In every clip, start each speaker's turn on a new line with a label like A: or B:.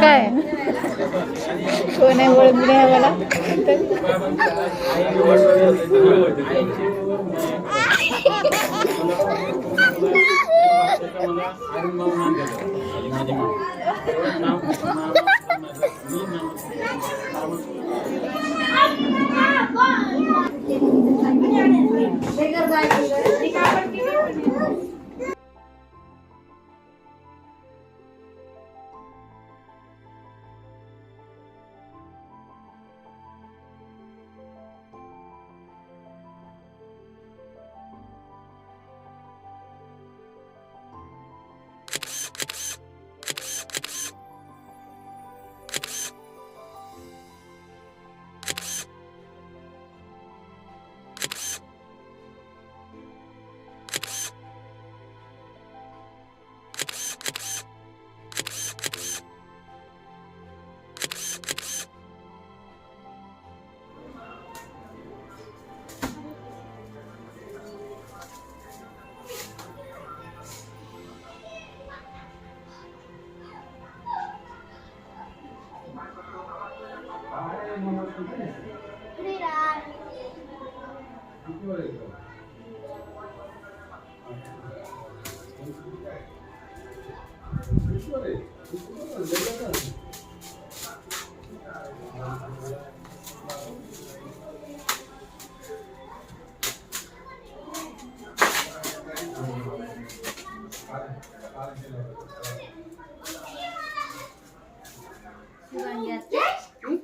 A: काय कोण आहे ओळख नाही मला.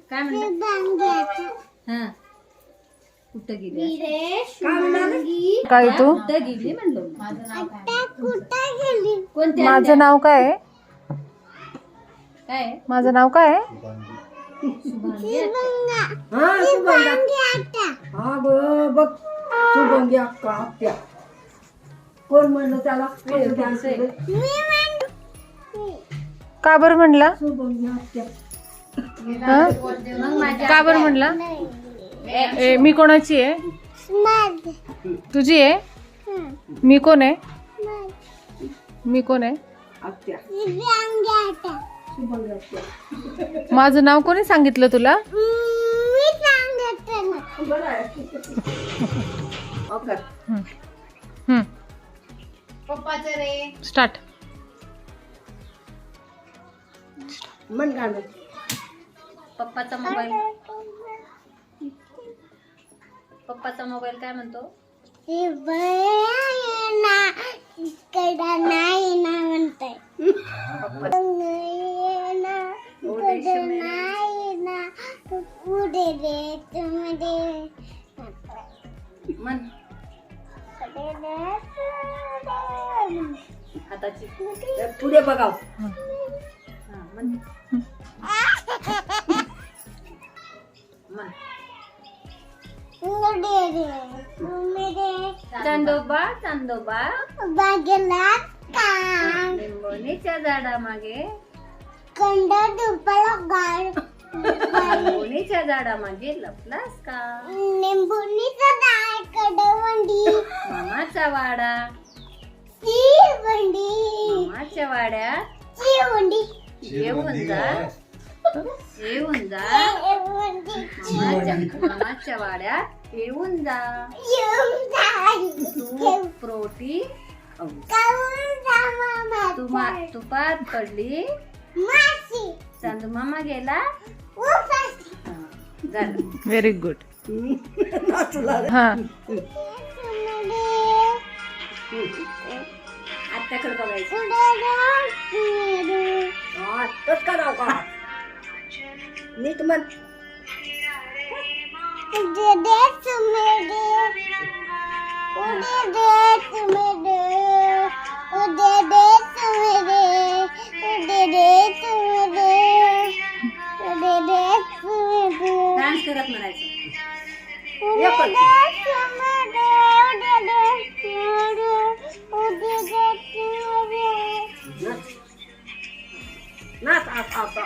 B: काय म्हणलं? हा कुठं गेली?
A: काय तू?
B: कुठं गेली म्हणलो.
A: माझं नाव काय आहे?
B: काय
A: माझं नाव काय आहे?
C: शुभांगी अक्का आत्या. कोण म्हणलं त्याला?
A: का बरं म्हणला?
C: शुभांगी आत्या.
A: का बरं म्हणला? मी कोणाची आहे? तुझी आहे? मी कोण आहे? मी कोण आहे?
C: आत्या. शुभांगी आत्या.
A: माझं नाव कोणी सांगितलं तुला?
C: बरं आहे. ओके.
B: पप्पाचं रे.
A: स्टार्ट.
C: मन गाणं.
B: पप्पाचा मोबाईल. पप्पाचा मोबाईल काय म्हणतो?
D: नाही ना म्हणताय. पुढे रे तुम्ही
B: मन हाताची
C: पुढे बघाव.
B: हा मन मन चांदोबा चांदोबा
D: बागेला काम
B: लिंबोणीच्या झाडामागे
D: कंड दुपाला गाड
B: लिंबोणीच्या झाडामागे लपलास का?
D: निंबुनीचा डाळ कडवंडी
B: मामाचा वाडा
D: ती वंडी
B: मामाच्या वाड्यात
D: ती वंडी
B: येऊन जा येऊन जा मामाच्या वाड्यात येऊन जा. तूप प्रोटी तुपात पडली चांदूमामा गेला. झालं.
A: Very good. हा
B: आत्याकडे बघायचं.
C: आत्ताच कराव का? नीट म्हण.
B: डान्स करत म्हणायचं.
C: नाच आता.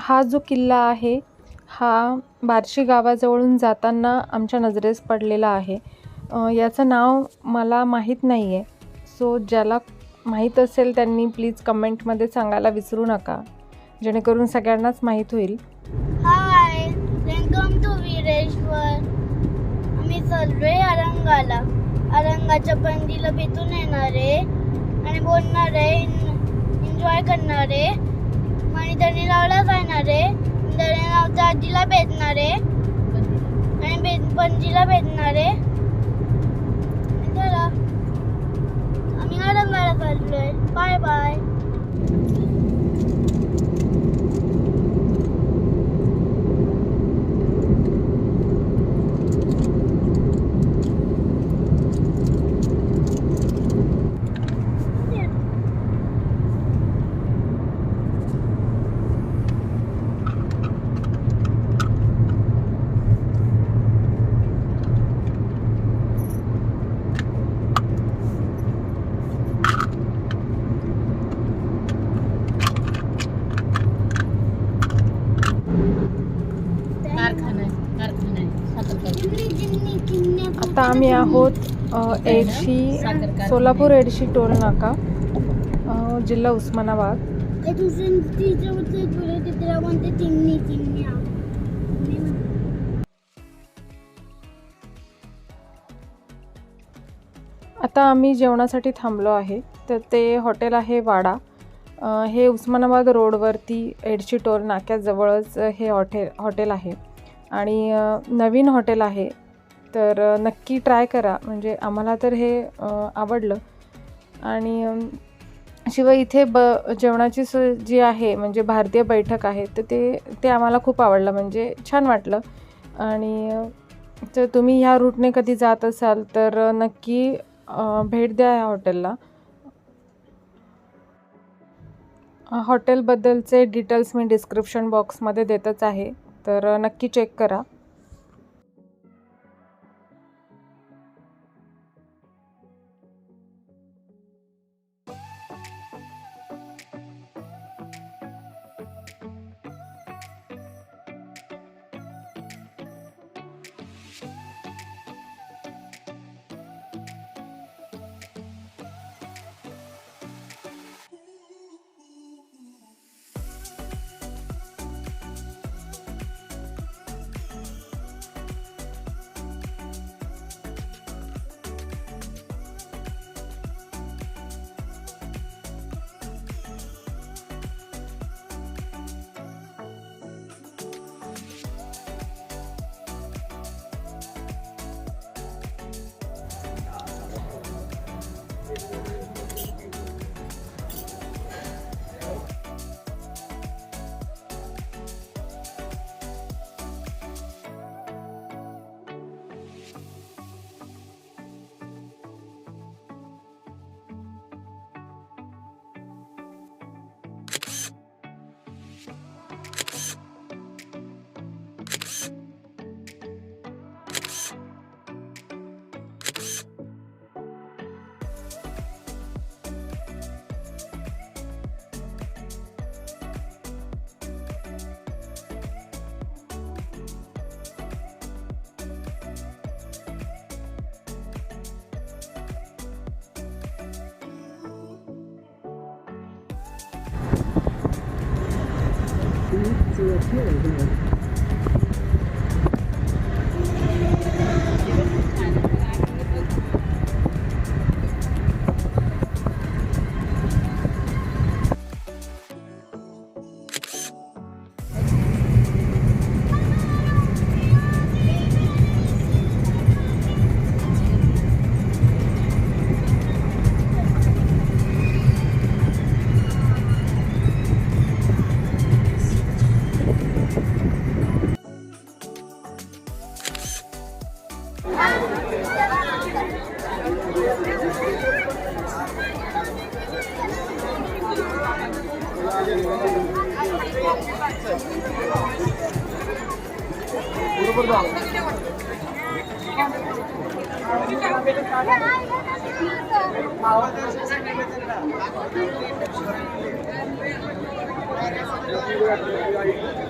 E: हा जो किल्ला आहे हा बार्शी गावाजवळून जाताना आमच्या नजरेस पडलेला आहे. याचं नाव मला माहीत नाही आहे. सो ज्याला माहीत असेल त्यांनी प्लीज कमेंटमध्ये सांगायला विसरू नका, जेणेकरून सगळ्यांनाच माहीत होईल.
D: हाय, वेलकम टू वीरेश्वर. आम्ही चाललोय अरंगाला. अरंगाच्या बंदीला भेटून येणार आहे आणि बोलणार आहे, एन्जॉय करणार आहे. मणिधरणी लावला जाणार आहे. धरणीनावच्या आजीला भेटणार आहे आणि पणजीला भेटणार आहे. चला, आम्ही अरंगाला चाललोय. Bye bye.
E: आता आम्ही आहोत एडशी, सोलापूर एडशी टोल नाका, जिल्हा उस्मानाबाद. आता आम्ही जेवणासाठी थांबलो आहे. तर ते हॉटेल आहे वाडा. हे उस्मानाबाद रोडवरती एडशी टोल नाक्याजवळच हे हॉटेल आहे आणि नवीन हॉटेल आहे. तर नक्की ट्राय करा, म्हणजे आम्हाला तर हे आवडलं. आणि शिवाय इथे जेवणाची सोय जी आहे, म्हणजे भारतीय बैठक आहे, तर ते आम्हाला खूप आवडलं, म्हणजे छान वाटलं. आणि तर तुम्ही ह्या रूटने कधी जात असाल तर नक्की भेट द्या या हॉटेलला. हॉटेलबद्दलचे डिटेल्स मी डिस्क्रिप्शन बॉक्समध्ये देतच आहे, तर नक्की चेक करा.
C: Thank you.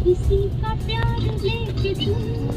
D: किसी का प्यार लेके तुम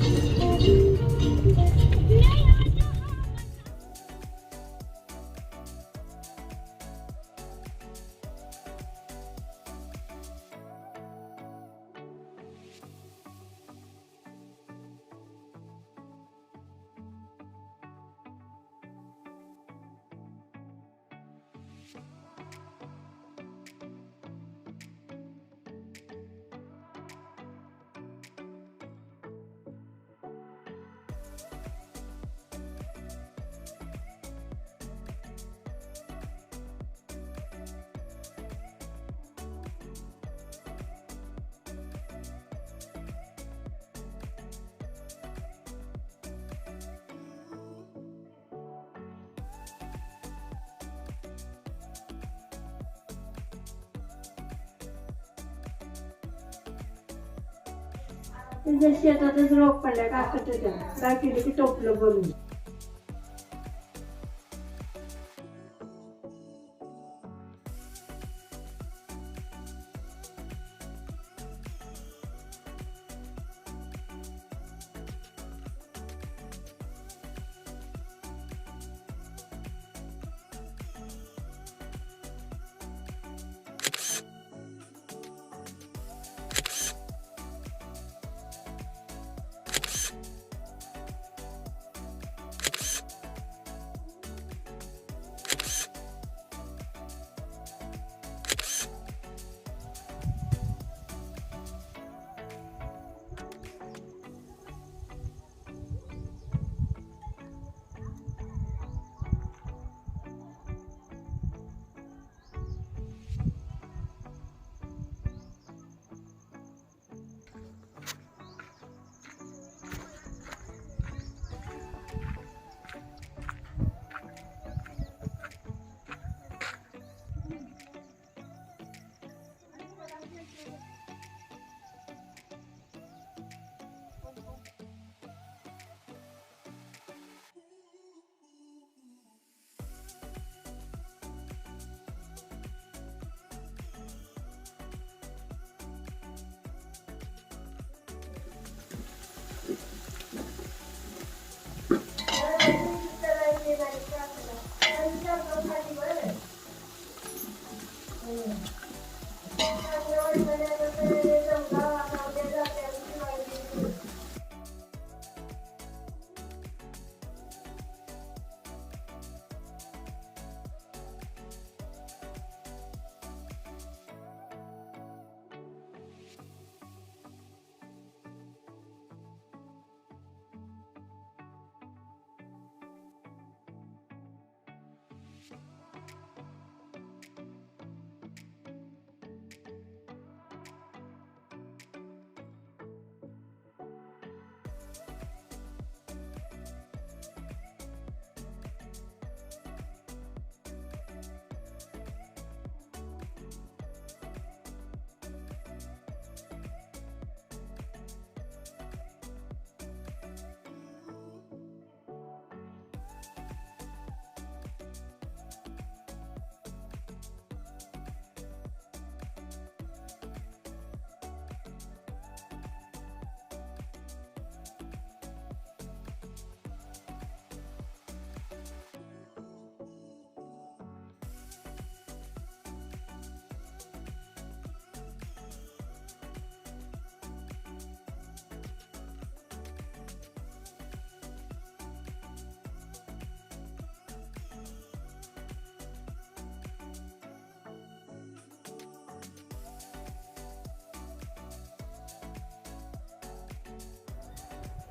C: तुझ्या शेतातच रोग पडला काका तुझ्या बाकीने की टोपलं बनवून.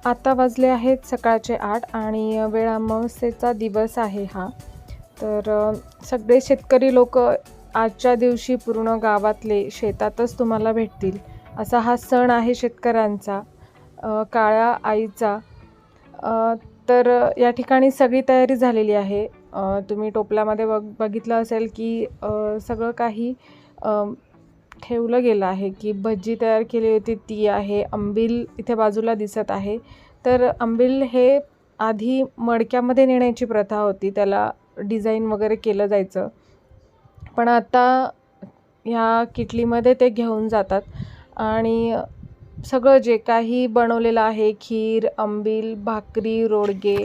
E: आता वाजले आहेत सकाळचे 8 आणि वेळ अमावस्येचा दिवस आहे हा. तर सगळे शेतकरी लोक आजच्या दिवशी पूर्ण गावातले शेतातच तुम्हाला भेटतील. असा हा सण आहे शेतकऱ्यांचा, काळ्या आईचा. तर या ठिकाणी सगळी तयारी झालेली आहे. तुम्ही टोपल्यामध्ये बघितलं असेल की सगळं काही ठेवलं गेलं आहे, की भजी तयार केली होती ती आहे. आंबील इथे बाजूला दिसत आहे. तर आंबील हे आधी मडक्यामध्ये नेण्याची प्रथा होती, त्याला डिझाईन वगैरे केलं जायचं. पण आता ह्या किटलीमध्ये ते घेऊन जातात आणि सगळं जे काही बनवलेलं आहे, खीर, आंबील, भाकरी, रोडगे,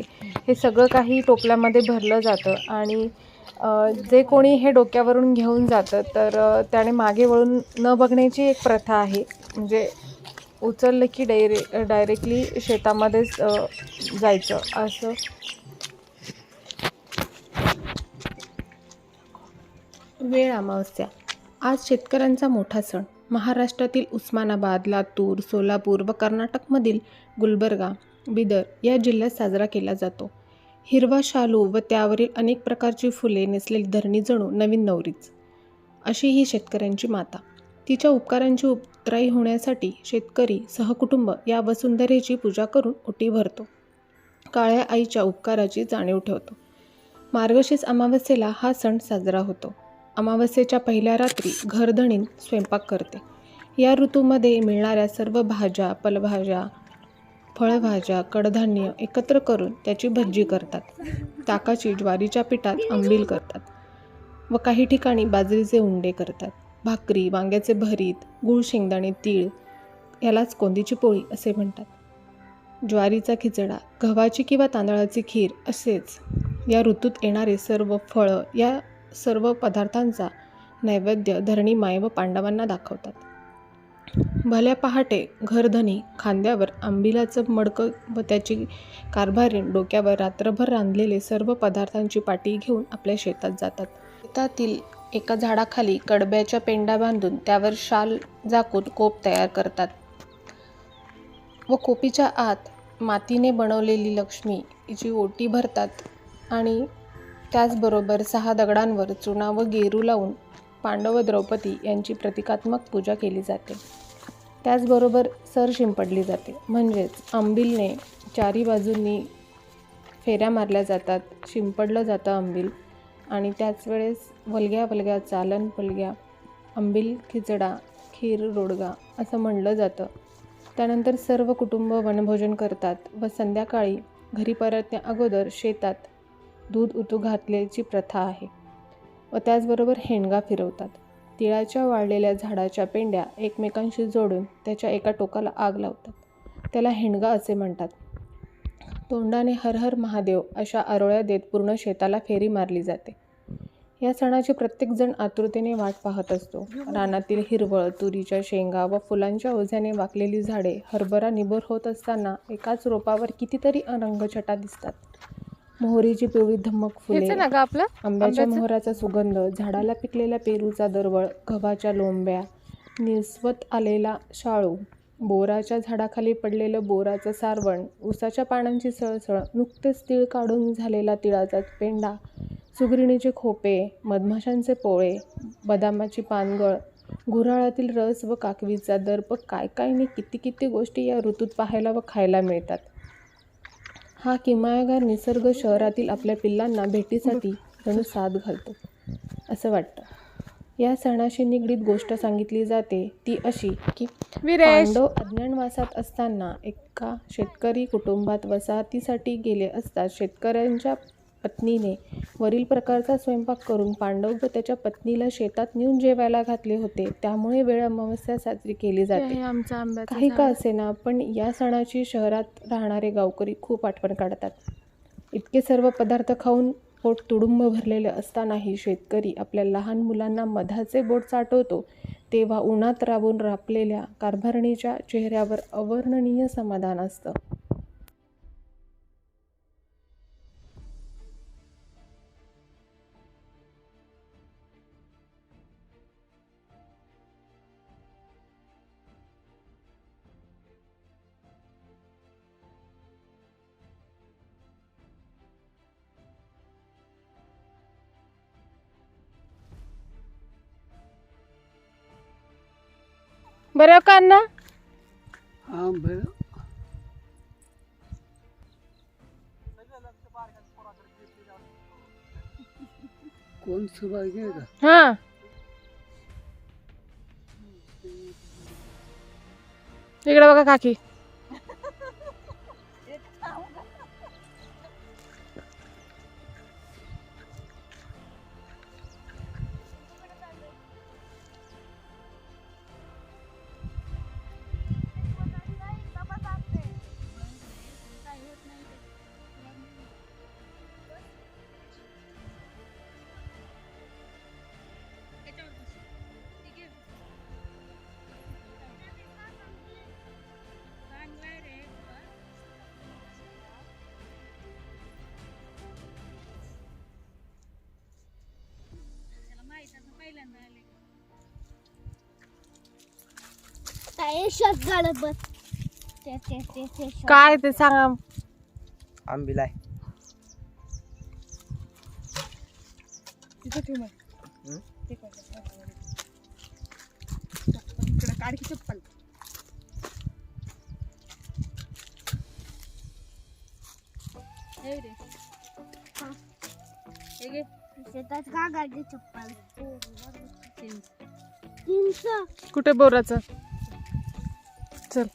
E: हे सगळं काही टोपल्यामध्ये भरलं जातं. आणि जे कोणी हे डोक्यावरून घेऊन जातं तर त्याने मागे वळून न बघण्याची एक प्रथा आहे. म्हणजे उचललं की डायरेक्टली शेतामध्येच जायचं असं. वेळ अमावस्या आज शेतकऱ्यांचा मोठा सण महाराष्ट्रातील उस्मानाबाद, लातूर, सोलापूर व कर्नाटकमधील गुलबर्गा, बिदर या जिल्ह्यात साजरा केला जातो. हिरवा शालू व त्यावरील अनेक प्रकारची फुले नेसलेली धरणी जणू नवीन नवरीच, अशी ही शेतकऱ्यांची माता. तिच्या उपकारांची उतराई होण्यासाठी शेतकरी सहकुटुंब या वसुंधरेची पूजा करून ओटी भरतो. काळ्या आईच्या उपकाराची जाणीव ठेवतो. मार्गशीर्ष अमावस्येला हा सण साजरा होतो. अमावस्येच्या पहिल्या रात्री घरधणी स्वयंपाक करते. या ऋतूमध्ये मिळणाऱ्या सर्व भाज्या, फलभाज्या, फळभाज्या, कडधान्य एकत्र करून त्याची भजी करतात. ताकाची ज्वारीच्या पिठात आंबील करतात व काही ठिकाणी बाजरीचे उंडे करतात. भाकरी, वांग्याचे भरीत, गूळ, शेंगदाणे, तीळ यालाच कोंदीची पोळी असे म्हणतात. ज्वारीचा खिचडा, गव्हाची किंवा तांदळाची खीर असेच या ऋतूत येणारे सर्व फळं, या सर्व पदार्थांचा नैवेद्य धरणी माय व पांडवांना दाखवतात. भल्या पहाटे घरधनी खांद्यावर आंबिलाचं मडकं व त्याची कारभारीण डोक्यावर रात्रभर रांधलेले सर्व पदार्थांची पाटी घेऊन आपल्या शेतात जातात. शेतातील एका झाडाखाली कडब्याच्या पेंडा बांधून त्यावर शाल झाकून कोप तयार करतात व कोपीच्या आत मातीने बनवलेली लक्ष्मी हिची ओटी भरतात आणि त्याचबरोबर 6 दगडांवर चुना व गेरू लावून पांडव व द्रौपदी यांची प्रतिकात्मक पूजा केली जाते. त्याचबरोबर सर शिंपडली जाते, म्हणजेच आंबीलने चारी बाजूंनी फेऱ्या मारल्या जातात, शिंपडलं जातं आंबील. आणि त्याच वेळेस वलग्या चालन पलग्या आंबील, खिचडा, खीर, रोडगा असं म्हणलं जातं. त्यानंतर सर्व कुटुंब वनभोजन करतात व संध्याकाळी घरी परतण्या अगोदर शेतात दूध उतू घातल्याची प्रथा आहे व त्याचबरोबर हेंडगा फिरवतात. तिळाच्या वाळलेल्या झाडाच्या पेंड्या एकमेकांशी जोडून त्याच्या एका टोकाला आग लावतात. त्याला हेंडगा असे म्हणतात. तोंडाने हर हर महादेव अशा आरोळ्या देत पूर्ण शेताला फेरी मारली जाते. या सणाची प्रत्येकजण आतुरतेने वाट पाहत असतो. रानातील हिरवळ, तुरीच्या शेंगा व फुलांच्या ओझ्याने वाकलेली झाडे हरभरा निभर होत असताना एकाच रोपावर कितीतरी रंगछटा दिसतात. मोहरीची पिवळी धम्मक फुले, आंब्याच्या मोहराचा सुगंध, झाडाला पिकलेल्या पेरूचा दरवळ, गव्हाच्या लोंब्या, निसवत आलेला शाळू, बोराच्या झाडाखाली पडलेलं बोराचं सारवण, उसाच्या पानांची सळसळ, नुकतेच तीळ काढून झालेला तिळाचा पेंडा, सुगरिणीचे खोपे, मधमाशांचे पोळे, बदामाची पानगळ, गुऱ्हाळातील रस व काकवीचा दर्प, काय नाही किती गोष्टी या ऋतूत पाहायला व खायला मिळतात. हा किमयागार निसर्ग शहरातील आपल्या पिल्लांना भेटीसाठी जणू साथ घालतो असं वाटतं. या सणाशी निगडीत गोष्ट सांगितली जाते ती अशी की पांडव अज्ञातवासात असताना एका शेतकरी कुटुंबात वसाहतीसाठी गेले असता शेतकऱ्यांच्या पत्नीने वरील प्रकारचा स्वयंपाक करून पांडव व त्याच्या पत्नीला शेतात नेऊन जेवायला घातले होते. त्यामुळे वेळ अमावस्या साजरी केली जाते. काही का असेना, पण या सणाची शहरात राहणारे गावकरी खूप आठवण काढतात. इतके सर्व पदार्थ खाऊन पोट तुडुंब भरलेले असतानाही शेतकरी आपल्या लहान मुलांना मधाचे बोट चाटवतो तेव्हा उन्हात राबून राबलेल्या कारभारणीच्या चेहऱ्यावर अवर्णनीय समाधान असतं. बरं का अण्णा?
C: हा बरं. कोण सहभागी आहे का?
E: हा इकडे बघा काकी.
D: काय शॉट गाडत बस. ते shot.
E: काय ते सांगा.
F: आंबील आहे.
D: शेतात का गाडी चप्पल. 300.
E: कुठे बोराचं? चल.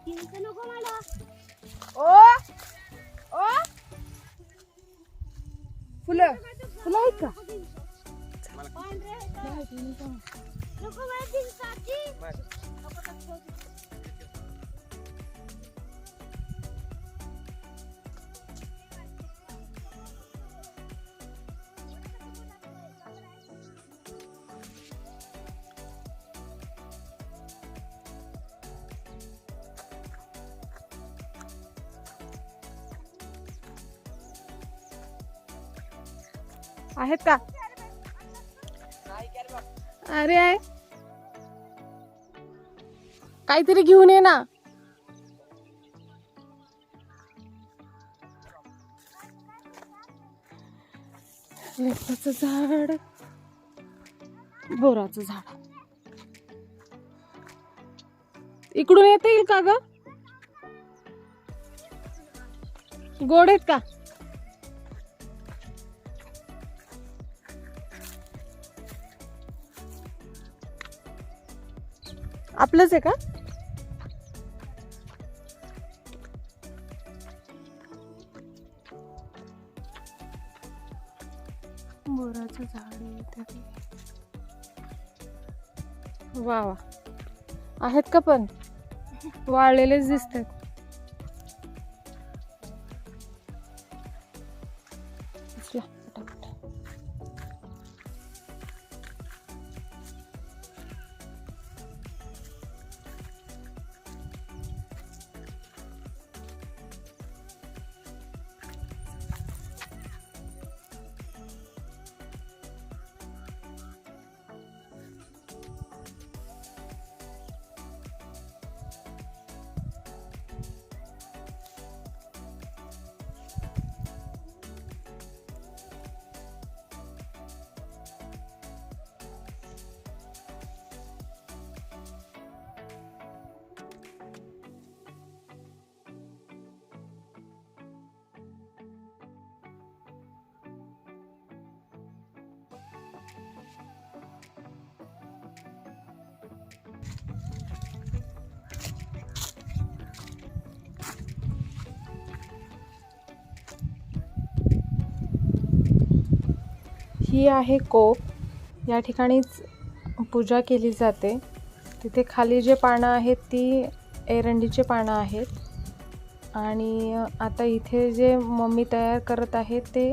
D: 300 नको मला.
E: फुलं फुलं आहेत का?
D: नको मला 300ची.
E: आहेत का? अरे आहे काहीतरी घेऊन ये ना. लिंबाचं झाड, बोराचं झाड. इकडून येता येईल का ग? गोड आहेत का? आपलंच आहे का? बोराचं झाड आहे इथे. वा वा आहेत का? पण वाळलेलेच दिसतात. उचला पटापट. ही आहे कोप. या ठिकाणीच पूजा केली जाते. तिथे खाली जे पानं आहेत ती एरंडीचे पानं आहेत. आणि आता इथे जे मम्मी तयार करत आहे ते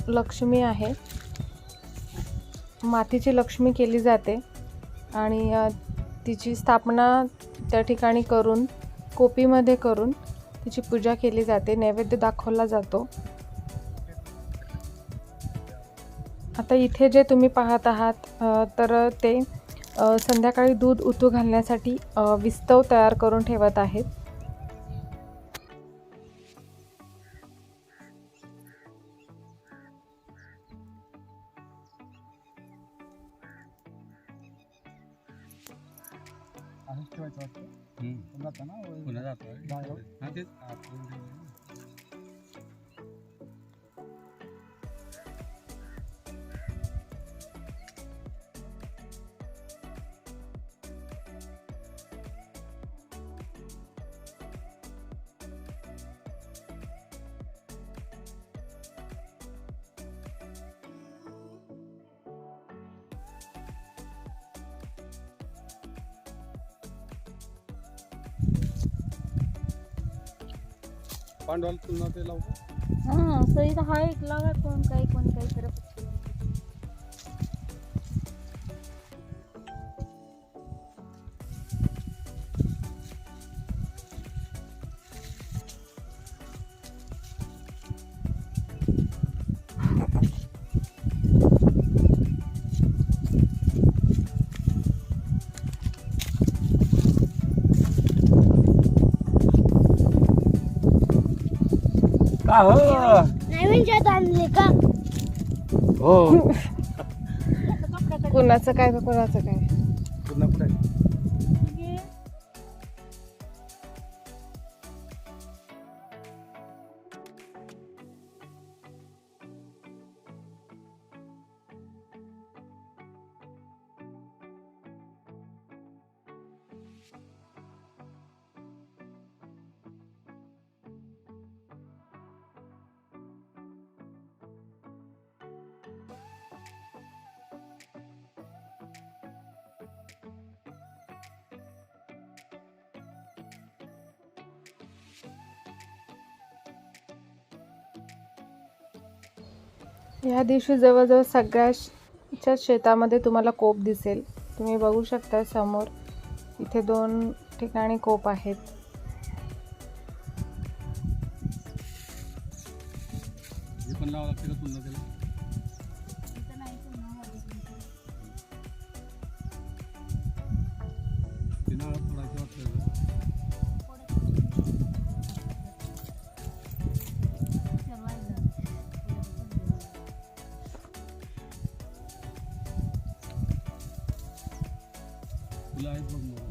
E: लक्ष्मी आहे. मातीची लक्ष्मी केली जाते आणि तिची स्थापना त्या ठिकाणी करून कोपीमध्ये करून तिची पूजा केली जाते. नैवेद्य दाखवला जातो. आता इथे जे तुम्ही पाहत आहात तर ते संध्याकाळी दूध उतू घालण्यासाठी विस्तव तयार करून ठेवत आहेत.
G: पांडवाला तुलना ते लावतो.
A: हा सही हा एक लावा कोण काही करत
G: का हो
D: नवीन शेत आणले का?
G: हो
E: कुणाचं काय तर कुणाचं काय.
G: पुन्हा कुठे
E: ह्या दिवशी जवळजवळ सगळ्याच्या शेतामध्ये तुम्हाला कोप दिसेल. तुम्ही बघू शकता समोर इथे 2 ठिकाणी कोप आहेत.
G: हे पण लावा लागते का पुन्हा त्याला? ते नाळ फोडायचं वाटतं. फुलं आहेत बघ मग.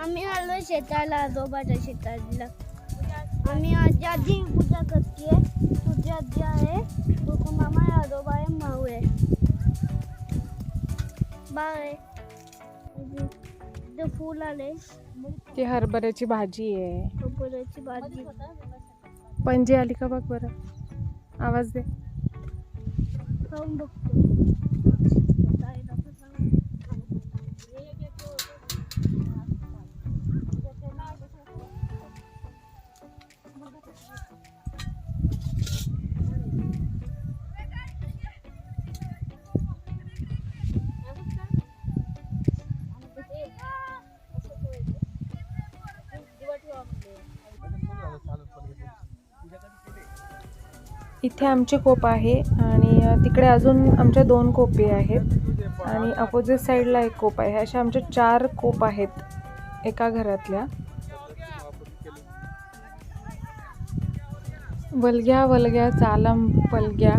D: आम्ही आलो शेताला, आजोबाच्या शेताला. आम्ही आजी पूजा करते. तुझी आजी आहे, तुझा मामा आहे, आजोबा आहे, माऊ आहे, बाळ आहे. ते फुल आले,
E: ती हरभऱ्याची भाजी आहे.
D: टोपऱ्याची भाजी.
E: पणजी आली का बघ बरं, आवाज दे.
D: खाऊन बघतो.
E: इथे आमची कोप आहे आणि तिकडे अजून आमच्या 2 कोपी आहेत आणि अपोजिट साईडला एक कोप आहे. अशा आमच्या 4 कोप आहेत एका घरातल्या. वलग्या वलग्या चालम पलग्या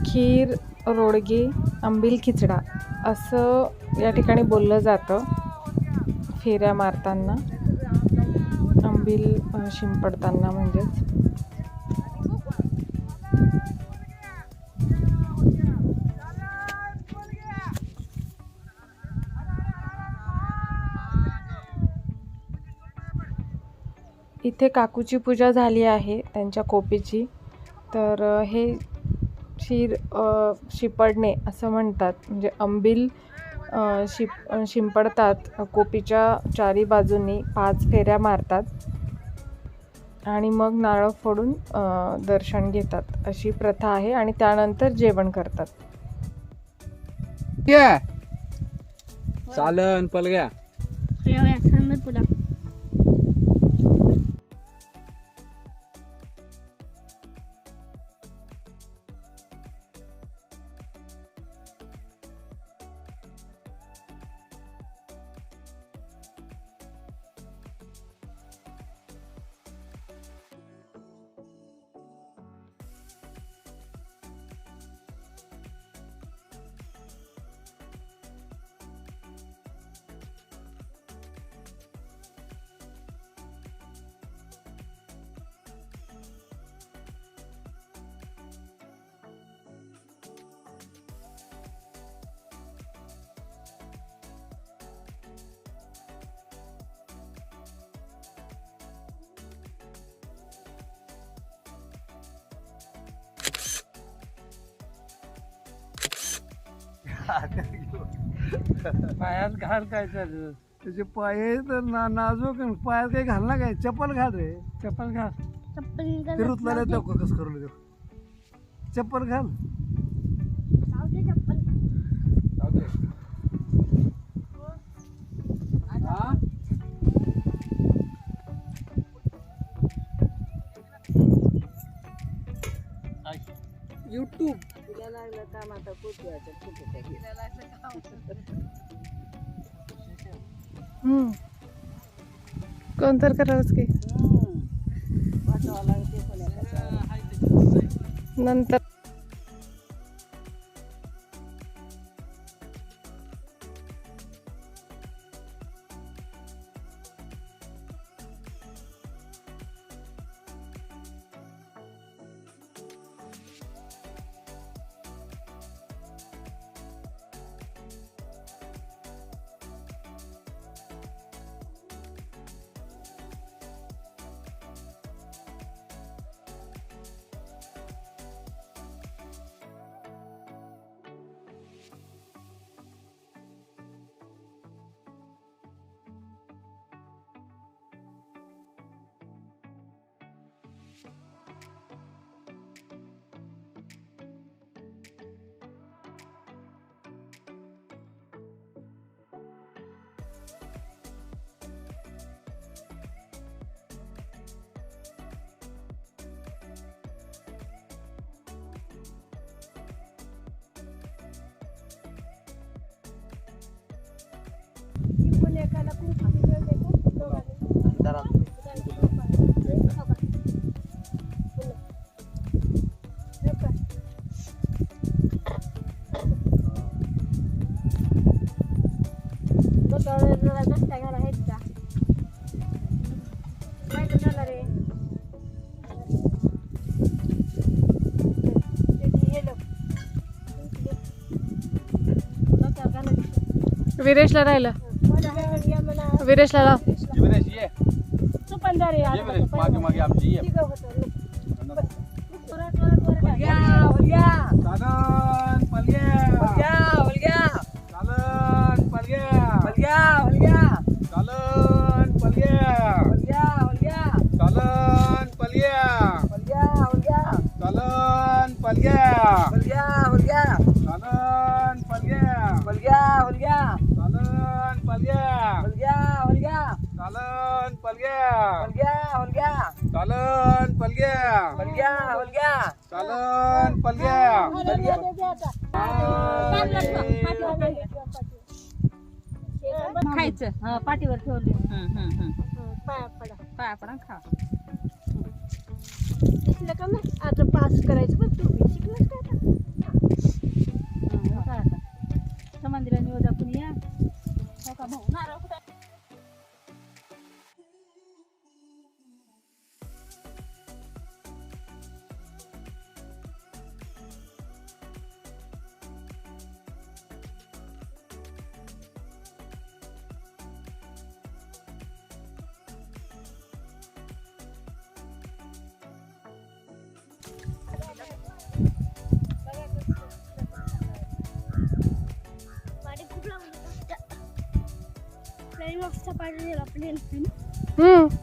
E: खीर, रोडगे, आंबील खिचडा असं या ठिकाणी बोललं जातं फेऱ्या मारताना, आंबील शिंपडताना म्हणजेच. इथे काकूची पूजा झाली आहे त्यांच्या कोपीची. तर हे शिपडणे असं म्हणतात, म्हणजे आंबील शिंपडतात. कोपीच्या चारी बाजूंनी 5 फेऱ्या मारतात आणि मग नारळ फोडून दर्शन घेतात अशी प्रथा आहे आणि त्यानंतर जेवण करतात.
G: चालन पलग्या.
H: पायात घाल काय चालू त्याचे पाय तर नाजूक पायात काही घाल ना काय चप्पल घाल रे चप्पल घाल ते रुतला कसं करू चप्पल घाल
C: युट्यूब तुला लागलं काम आता पोचवायचं
E: कोण तर करावंच की
C: वाचावं लागते कोणाला
E: नंतर. विरेशला राहिलं विरेशला लाव
G: मागे मागे आमची
A: खायचं पाठीवर ठेवले पाया पडा खा
C: शिकलं का नाही आता पास करायचं बघ तू शिकलंस का आता
A: मंदिरात निवड दाखवून या हो का भाऊ नारळ कुठं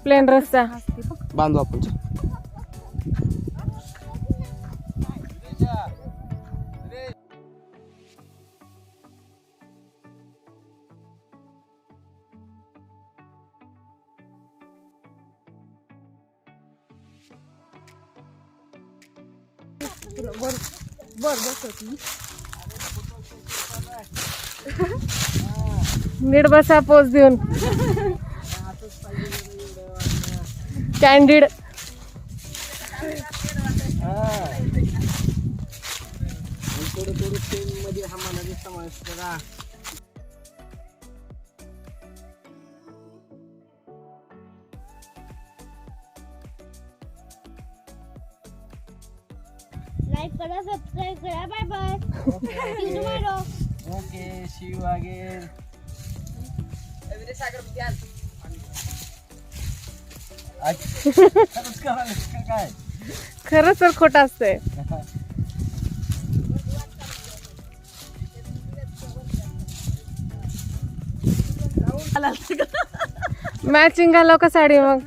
E: प्लेन रस्ता.
F: बांधू आपण.
E: नीट बसा पोच देऊन. कॅन्डिड.
F: मध्ये हा मला समावेश करा.
D: लाईक करा, सबस्क्राईब करा. Bye bye. See you tomorrow.
F: Okay, see you again. काय
E: खरं तर खोटं असतंय. मॅचिंग घालाव का साडी मग.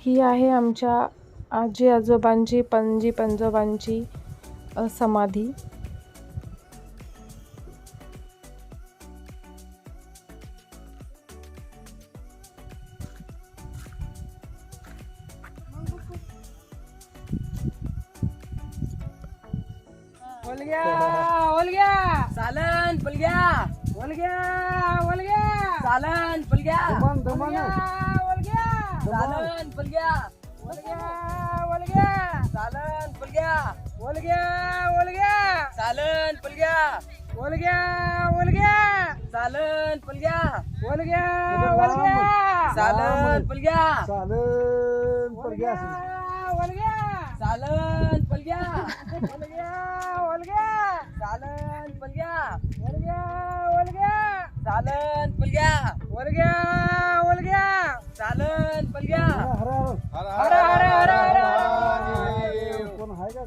E: ही आहे आमच्या आजी आजोबांची पणजी पंजोबांची समाधी.
F: चालन पलग्या. चालन पलग्या. चालन पलग्या. चालन पलग्या. चालन पलग्या. चालन पलग्या. चालन पलग्या. चालन पलग्या. चालन पलग्या. चालन पलग्या. चालन पलग्या.
H: हर हर हर कोण आहे का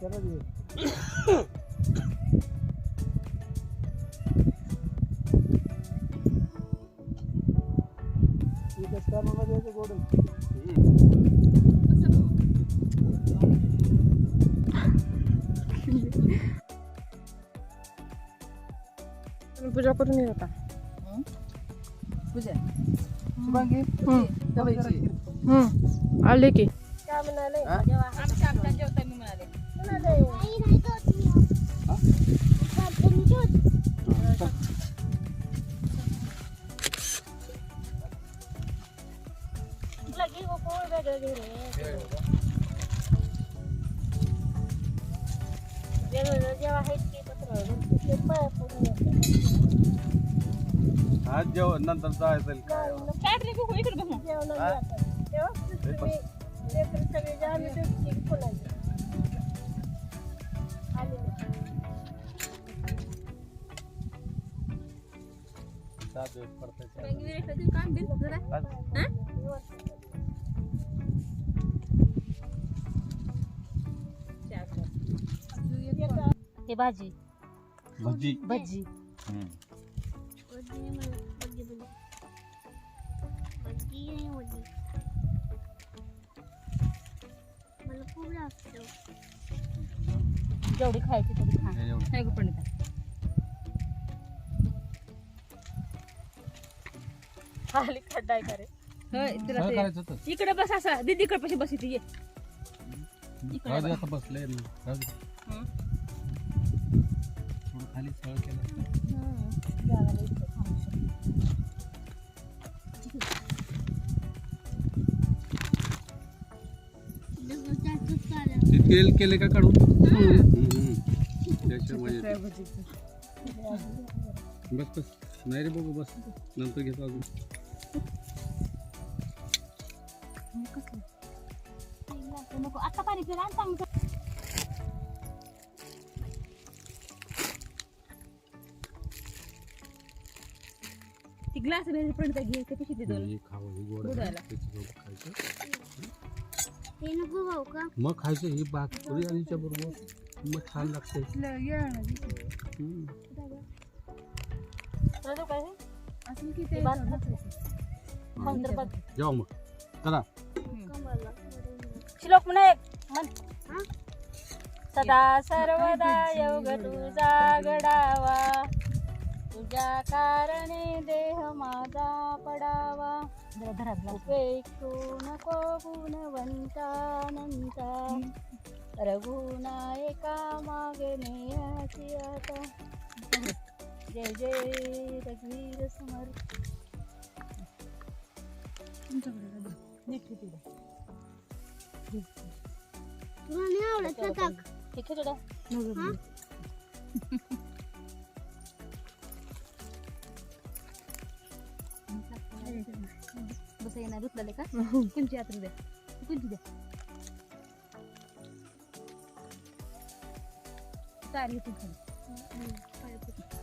H: चला दे.
E: पूजा करून येत होता.
F: पूजा शुभांगी
E: आले की
D: काय म्हणाले?
G: आज जेवण नंतर जायचं 4 दिवस पडतात
B: हे भाजी
G: भजी
B: भजी
D: मला खूप लागतं.
B: जेवढी खायची तेवढी खा.
G: एवढं.
B: नाही गं प्रणिता. खाली खड्डा आहे का रे? होय, तुला
G: सगळं
B: ते-
G: करायचं होतं.
B: इकडे बस असा दीदीकडे पाशी बस इथे ये.
G: राहू दे, आता बसले ना. राहू दे.
B: हं.
G: थोडं खाली सळ केलं असतं. ते तेल केले का काढून त्याच्यामुळे बस बस नाही रे बघू बस नंतर घेतो अजून
B: नको आता पाणी पिला आणि चांगलं. ती ग्लास पर्यंत घे ते पिशवी दे
G: हे खावं हे गोड आहे.
B: दुधाला.
G: त्याच्यासोबत खायचं
D: हे नको खाऊ का?
G: मग खायचं ही भाकरी आणि बरोबर मग छान लागते जाऊ मग चला
B: श्लोक म्हणे सदा सर्वदा योग तुझा घडावा तुझ्या कारणे देह माझा पडावा उपेक्षू नको गुणवंतानंता रघुनायका मागणे अशी आता जय जय रघुवीर समर्थ.
D: तुला नाही आवडत ना ताक?
B: ठीक आहे थोडा बस येणार रुतले का कोणची यात्रा द्या कोणची द्या चालेल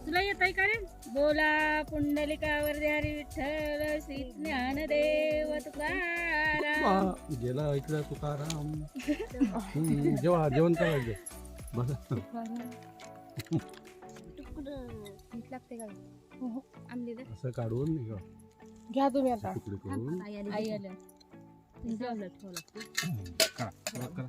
B: तुला येत आहे का रे? बोला पुंडलिकावर हरी विठ्ठल श्री ज्ञानदेव तुकाराम.
G: गेला इकडे तुकाराम जेव्हा जेवण करायचं बस
B: मीठ लागते का आणली तर
G: असं काढून
E: घ्या तुम्ही आता.
G: तुकडे करून
B: आई आल्या
G: करा करा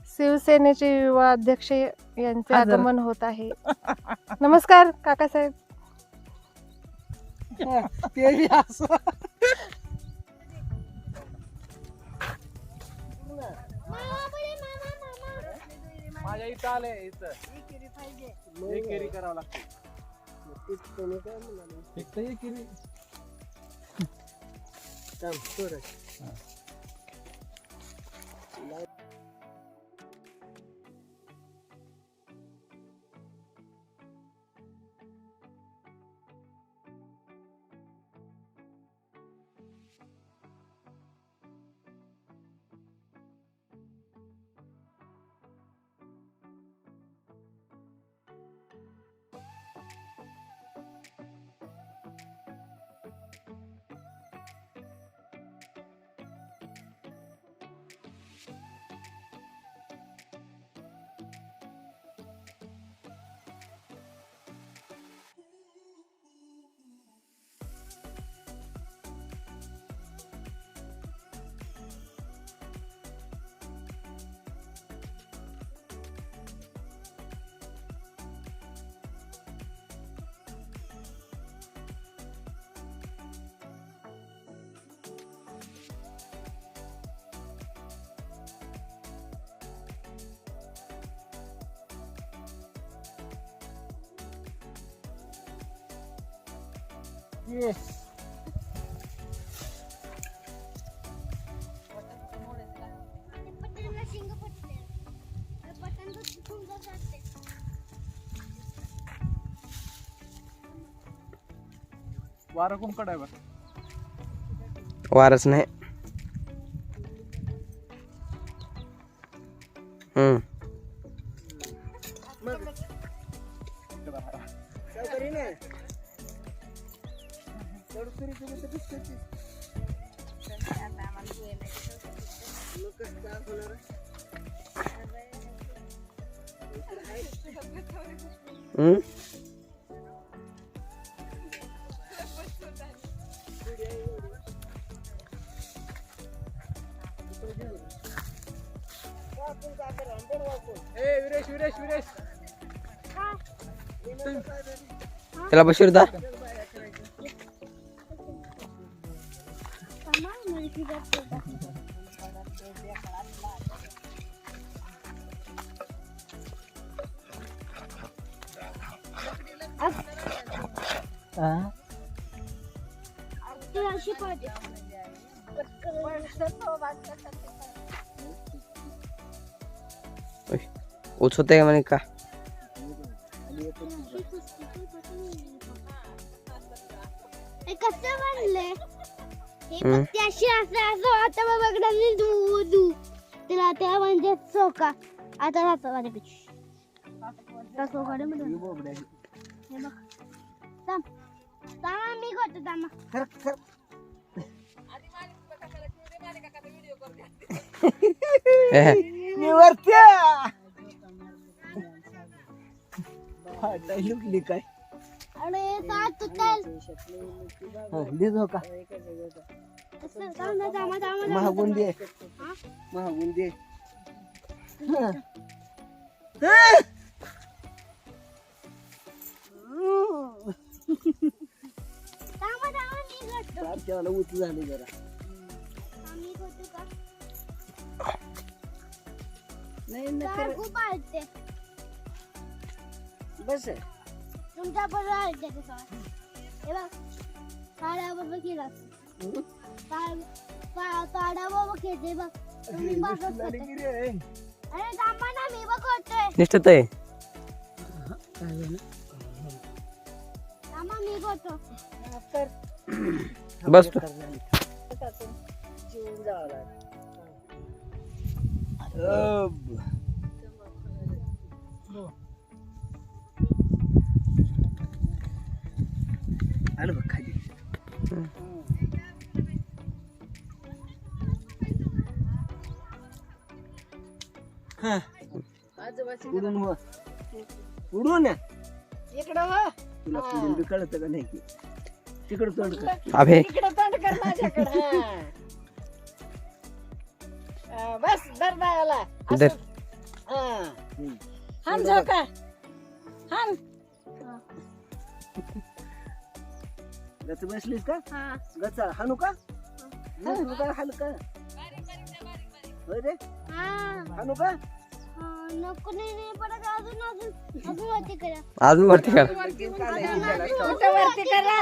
E: शिवसेनेचे युवा अध्यक्ष यांचे
F: हजर.
E: आगमन होत आहे. नमस्कार काकासाहेब.
H: ते असं
F: माझ्या इथं आलंय इथं एक केरी करावं लागते. एक तर एक केरी वारं कुंकड आहे बरं.
I: वारच नाही.
F: विरेश विरेश विरेश
I: त्याला बशीर दा. उच होते का म्हणे का.
D: कसं म्हणले हे फक्त अशी असं असं आता बाबाकडे मी दूध तिला त्या म्हणजे सोका आता राहतो माझ्या पिच त्या सोकाडे मध्ये हे बघ थांब थांब मी करतो थांब
H: मी वरत्या लुकली काय
D: अरे सात तुटल
H: लिहितो का महागून दे महागून दे. त्याला उच झाली जरा नाही
D: खूप आलते
H: बस
D: तुमच्या बरोबर आलते हे बघ साड्या बरोबर केला साड्या बरोबर खेळते बघ तुम्ही बघत होते. अरे थांबा ना मी बघ करतोय
I: निष्ठत आहे.
D: थांबा मी करतो
I: बस तू.
H: जीवन जावं आलं बघ खाली. उडून हो उडून इकडं हो तुला पुढून बी कळत का नाही की तिकडं तोंड कर
I: अभे
A: इकडे तोंड कर माझ्याकडे बस दर
I: दर.
A: हान झोका हान
C: गच बसलीस का
D: हा
C: गच हाणू का हाणू का हलका होय रे
D: हा
C: हाणू का
D: नको नाही परत अजून अजून अजून वरती करा
I: अजून वरती करा
A: कुठं वरती करा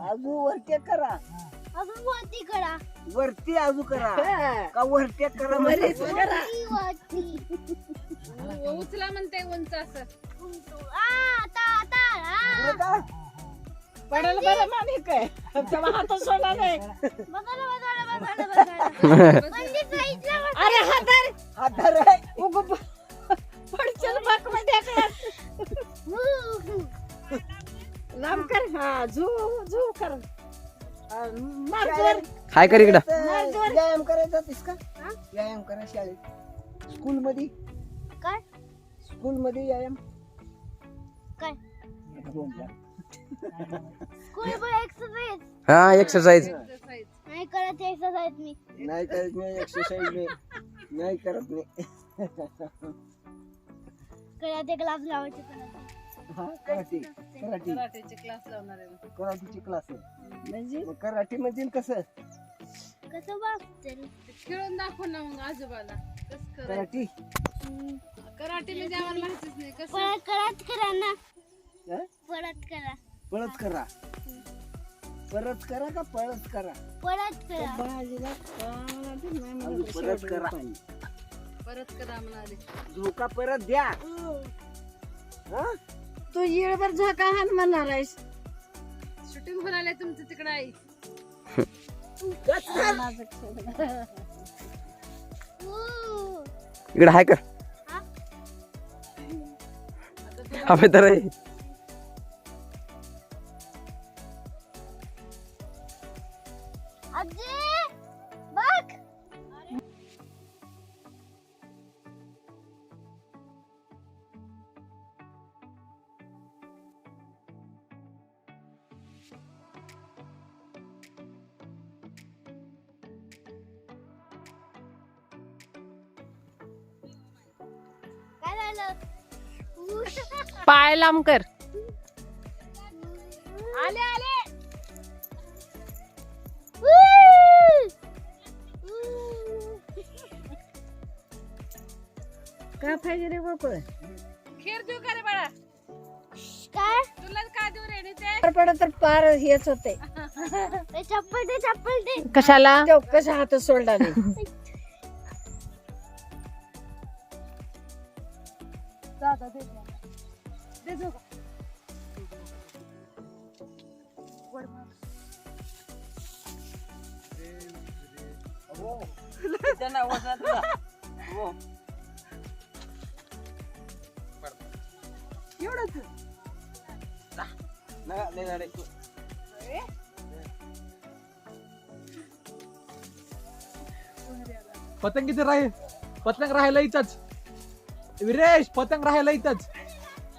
C: आजू वरती करा
D: अजून वरती करा
C: वरती आजू करा का वरती करा
A: वरीच करा.
D: वरती
B: उचला म्हणते उंच असं
D: आता आता
A: पडेल बरं माने काय तेव्हा हात सोडा नाही अरे हातार
C: हातार आहे
A: उगू पडचल बाक मध्ये लांब कर हा झू झू कर मार जोर
I: हाय कर इकडं
C: व्यायाम करायला जातेस का व्यायाम करा शाळेत स्कूल मध्ये
D: काय
C: स्कूल मध्ये व्यायाम
D: काय स्कूल एक्सरसाइज
I: हा एक्सरसाइज
D: नाही करत एक्सरसाइज मी
C: नाही करत मी एक्सरसाइज नाही करत मी
D: कराटे क्लास लावायचे कराटे
C: हा कराटे कराटे
B: कराटेचे क्लास लावणार आहे
C: कराटेचे क्लास आहे
A: म्हणजे
C: मग कराटे म्हणजे कसं
D: कसं वागते
B: खेळून दाखव ना मग आजोबाला कसं करायचं
C: कराटे
B: कराटे म्हणजे आम्हाला माहितीच नाही कसं
D: परत करत करा ना
C: हा?
D: परत करा
C: पळत करा परत करा का पळत करा
D: परत करा
A: बाजीला
C: अजून परत करा
B: परत करा म्हणाले
C: झोका परत द्या हा?
A: तू येळभर झोका हाण म्हणणार आहेस
B: शूटिंग होणार तुमचं तिकडे आई
I: इकडं हाय कर हवे तर आहे.
D: आजी बघ काय झालं
E: पाय लांब कर
D: आले आले
A: का पाहिजे रे गोकुळ
B: खीर देऊ का रे बाळा
D: काय
B: तुला का देऊ रे ते
A: पडत तर पार हेच होते
D: ते चप्पल दे
E: कशाला
A: तो कशा हात सोडला नाही
B: दे झोका
F: पतंग किती राहील पतंग राहायला इथंच विरेश पतंग राहायला इथंच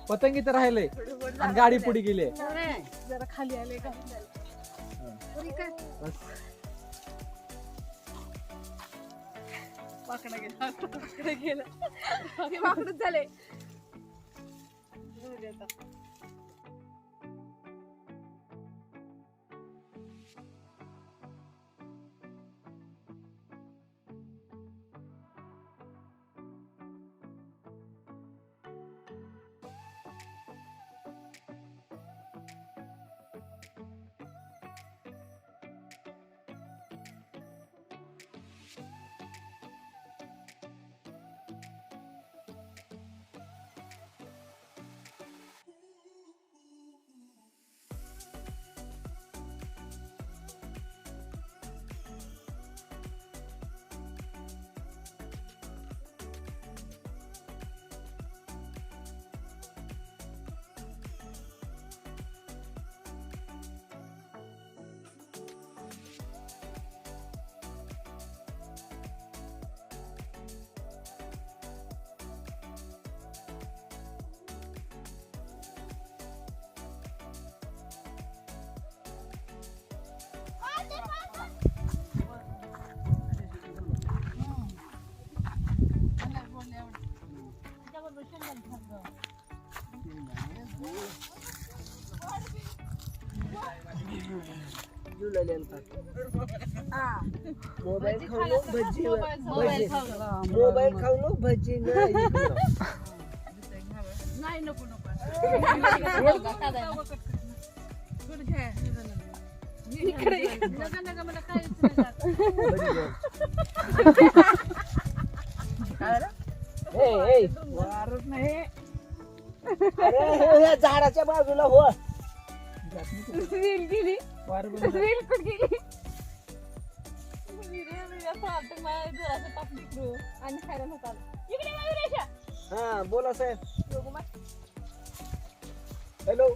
F: पतंग इथं राहिले आणि गाडी पुढे गेली
B: जरा खाली आले का वाकडा गेला वाकडा गेला वाकडच झाले
C: ठेवलेले मोबाईल खाऊ नको भजी
B: मोबाईल खाऊ नको.
C: मोबाईल खाऊ नको भजी नाही
B: नाही नको नको नका नका मला काहीच नका.
C: वारच नाही अरे हे झाडाच्या बाजूला हो
B: रील गेली रील कुठे गेली आणि खायला नको आलं. इकडे बघ रेषा.
C: हा बोला साहेब हॅलो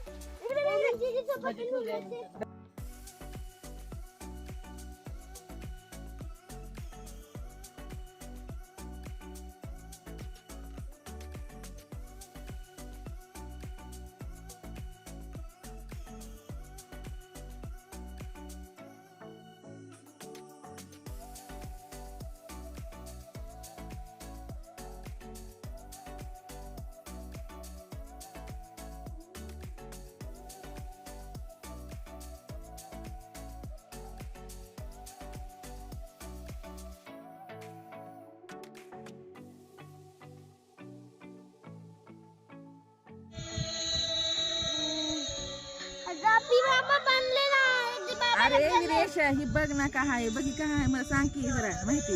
B: अरे रेषा ही बघ ना का आहे बघी का आहे मला सांग की जरा माहिती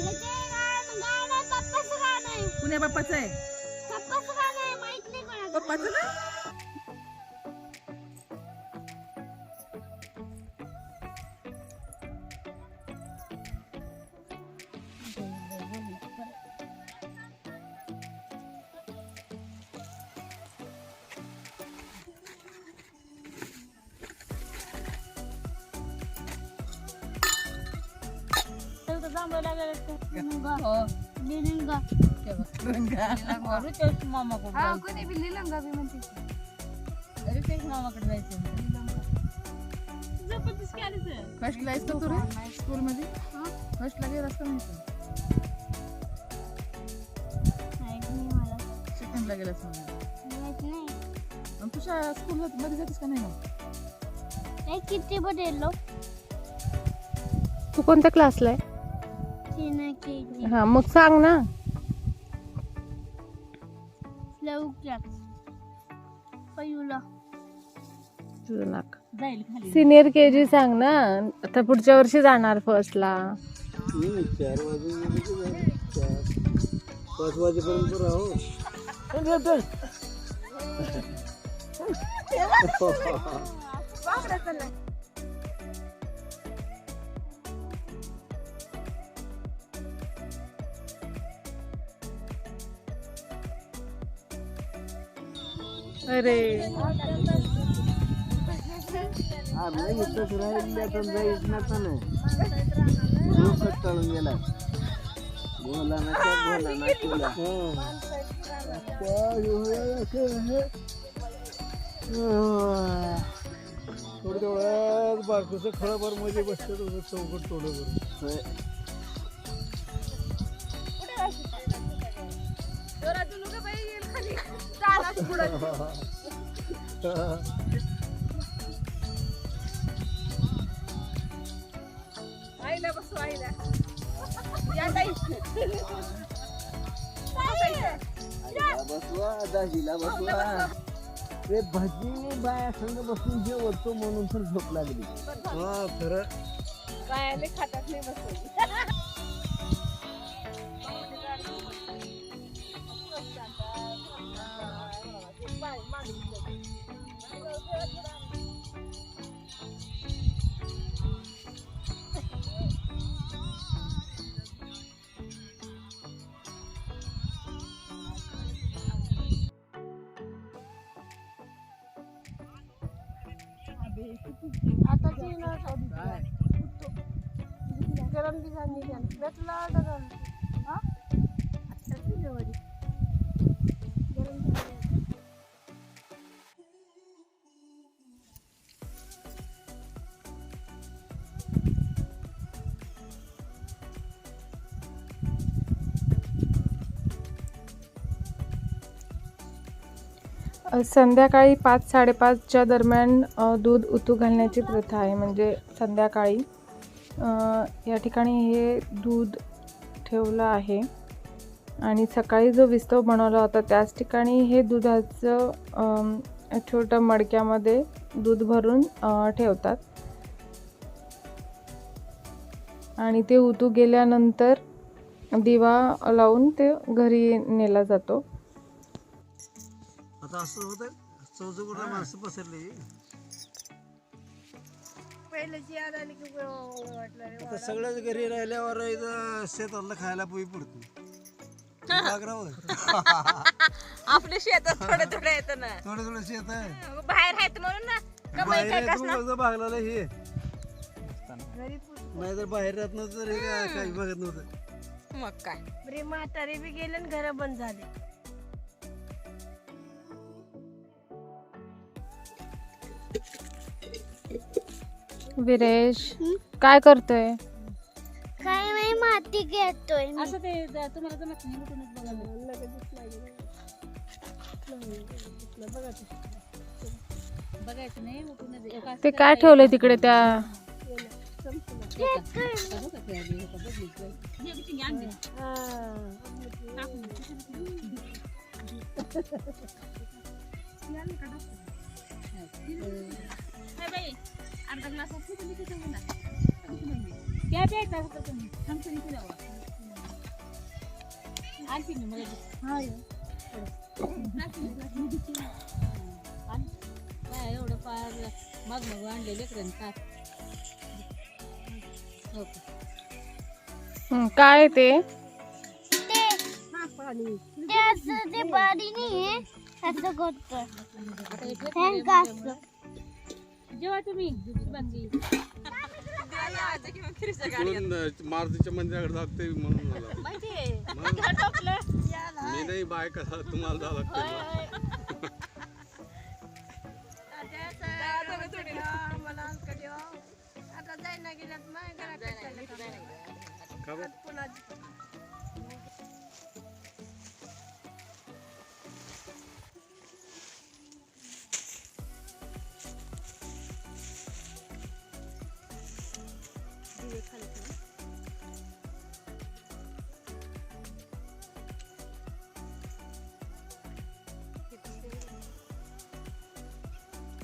B: कुण्या बाप्पाचं आहे पप्पाचं ना फर्स्टला आहेस का तू रे स्कूल मध्ये फर्स्टला गेलास का म्हणतो सेकंडला गेलास म्हणून तुझ्या स्कूल मध्ये जातेस का नाही मग
D: किती बदललो
E: तू कोणत्या क्लासला आहे? हा मग सांग ना. तुझं नाक सिनियर KG सांग ना. आता पुढच्या वर्षी जाणार फर्स्टला.
C: 4 5 वाजेपर्यंत राहू
E: अरे
C: नाही इथंच राहिल्या तर जाईच नका ना डोकं टळून गेला बोला ना केला थोडं तेवढ्यात बाकीचं खळाभर मध्ये बसतं चौकट तोडं करून
B: आईला बसू आईला
C: बसवा दाजीला बसवा ते भजी बाया संग बसून जेवतो म्हणून तर झोप लागली हा खरं
B: बायाने खातात नाही बसवली
A: आता गरम दिसांनी भेटला गरम
E: संध्याकाळी 5-5:30च्या दरम्यान दूध उतू घालण्याची प्रथा आहे. म्हणजे संध्याकाळी या ठिकाणी हे दूध ठेवलं आहे आणि सकाळी जो विस्तव बनवला होता त्याच ठिकाणी हे दुधाचं छोटं मडक्यामध्ये दूध भरून ठेवतात आणि ते उतू गेल्यानंतर दिवा लावून ते घरी नेला जातो.
H: आता असं होतं चौजोगुडा माणसं पसरली.
A: पहिल्याची याद आली की वाटलं रे
H: आता सगळ्याच घरी राहिल्यावर इथं शेतातलं खायला पोई पडतो.
A: आपले शेतात थोडे थोडे येतं ना,
H: थोडं थोडं शेत आहे
A: बाहेर आहेत म्हणून ना कमाई काय कसं
H: भागला हे नाही तर बाहेर राहत नव्हतं तर हे काही बघत नव्हतं.
A: मग काय बरे म्हातारे बी गेले आणि घर बंद झाले.
E: विरेश काय करतोय?
D: काय नाही माती घेतोय मी.
B: असं ते तुम्हाला जमत नाही कुठूनच बघायचं नाही कुठूनच.
E: ते काय ठेवलंय तिकडे त्या
B: अर्धा ग्लास क्या प्यायचा होता तुम्ही आणखी मला काय एवढं फार मग मग आणले लेकरं ताक. हो का?
E: काय ते
D: ते असं ते पाणी नाही असं करतोय. हे का असं?
B: जेव्हा तुम्ही बाकी
G: मारुतीच्या मंदिराकडे जाते म्हणून झाला. मी नाही बायका तुम्हाला जावं लागतं.
A: आता जायला गेल्यात पुन्हा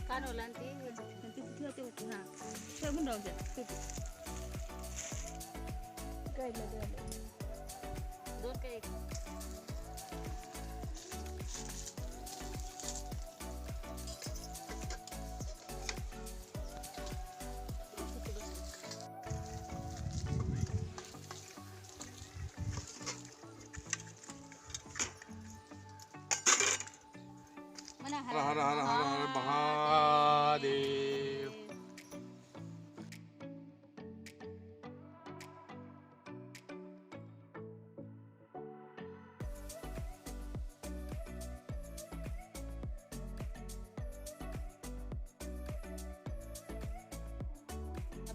B: कानवला आणि ते ठेवते. हा ठेवून राहू द्या. दोन काय एक
G: हर हर हर हर हर महादेव.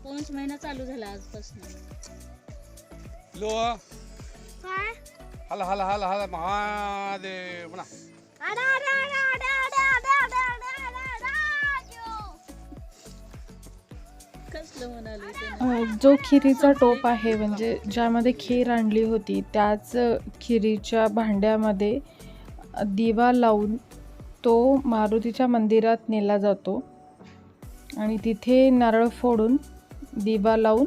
B: पौष महिना चालू झाला आजपासून.
G: लो
D: काय?
G: हल हल हल हल महादेव म्हणा.
B: कसलं म्हणाले
E: जो खिरीचा टोप आहे म्हणजे ज्यामध्ये खीर आणली होती त्याच खिरीच्या भांड्यामध्ये दिवा लावून तो मारुतीच्या मंदिरात नेला जातो आणि तिथे नारळ फोडून दिवा लावून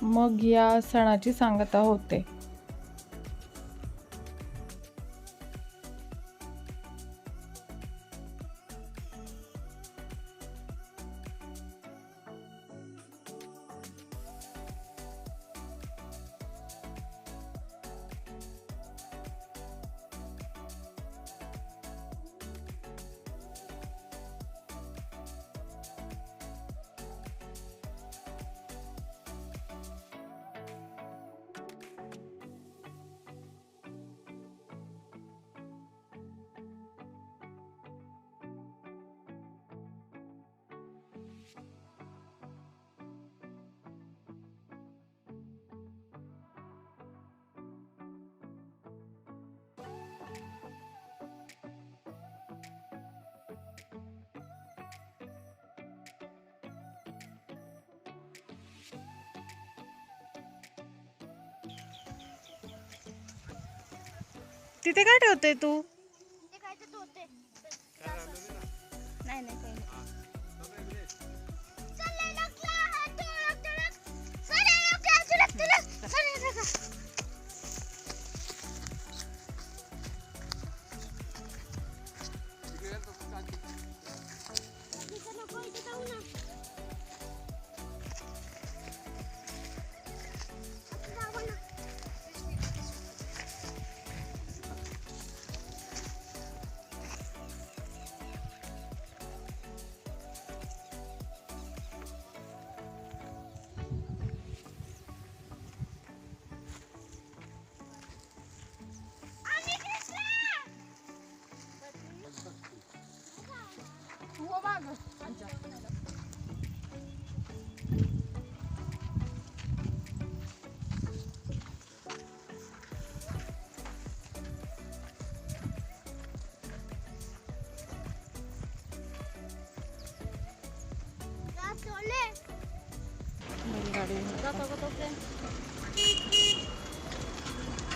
E: मग या सणाची सांगता होते. तिथे काय ठेवते तू?
D: ते काय तर होते नाही नाही काही नाही चल लवकर हात चल लवकर चल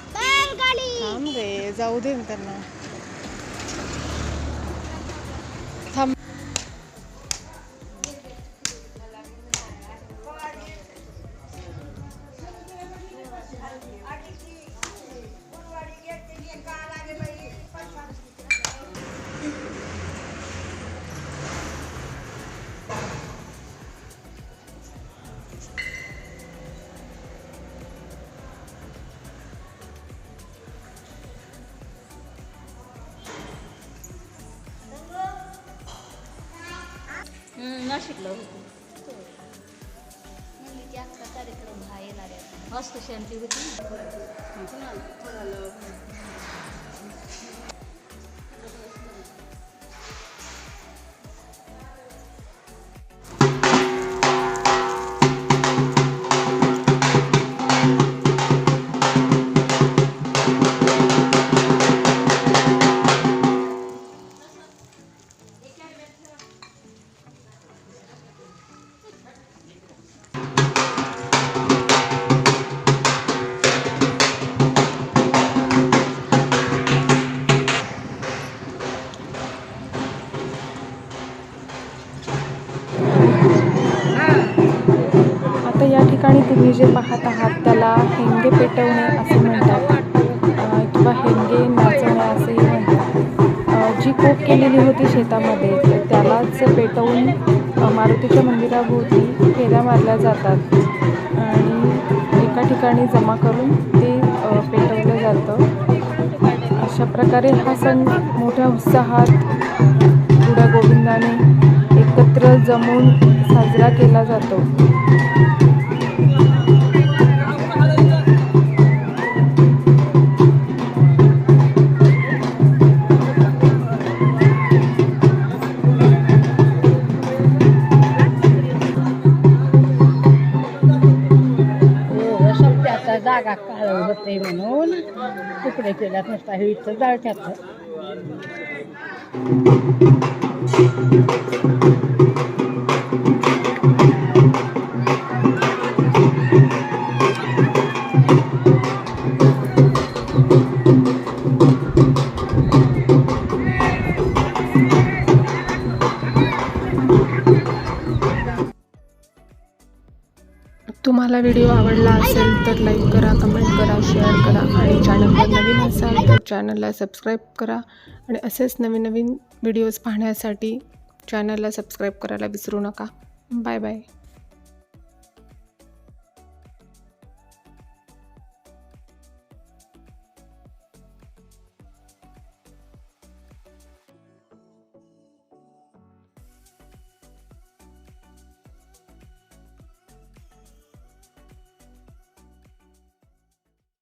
E: थांब रे, जाऊ दे ना त्यांना. थांब.
B: नाशिकला होती कार्यक्रम हा येणार आहे. हस्तशांती होती.
E: आता या ठिकाणी तुम्ही जे पाहत आहात त्याला हेंगे पेटवणे असे म्हणतात किंवा हेंगे नाचवणे असेही म्हणतात. जी कोप केलेली होती शेतामध्ये त्यालाच पेटवून मारुतीच्या मंदिराभोवती फेऱ्या मारल्या जातात आणि एका ठिकाणी जमा करून ते पेटवलं जातं. अशा प्रकारे हा सण मोठ्या उत्साहात गुड्या गोविंदाने एकत्र जमून साजरा केला जातो.
A: जागा काळ होते म्हणून तुकडे केल्या नुसता हे इथं जाळत्यात.
E: तुम्हाला व्हिडिओ आवडला असेल तर लाईक करा, कमेंट करा, शेअर करा आणि चॅनलवर नवीन असाल तर चॅनलला सबस्क्राईब करा आणि असेच नवीन नवीन व्हिडिओज पाहण्यासाठी चॅनलला सबस्क्राईब करायला विसरू नका. Bye bye.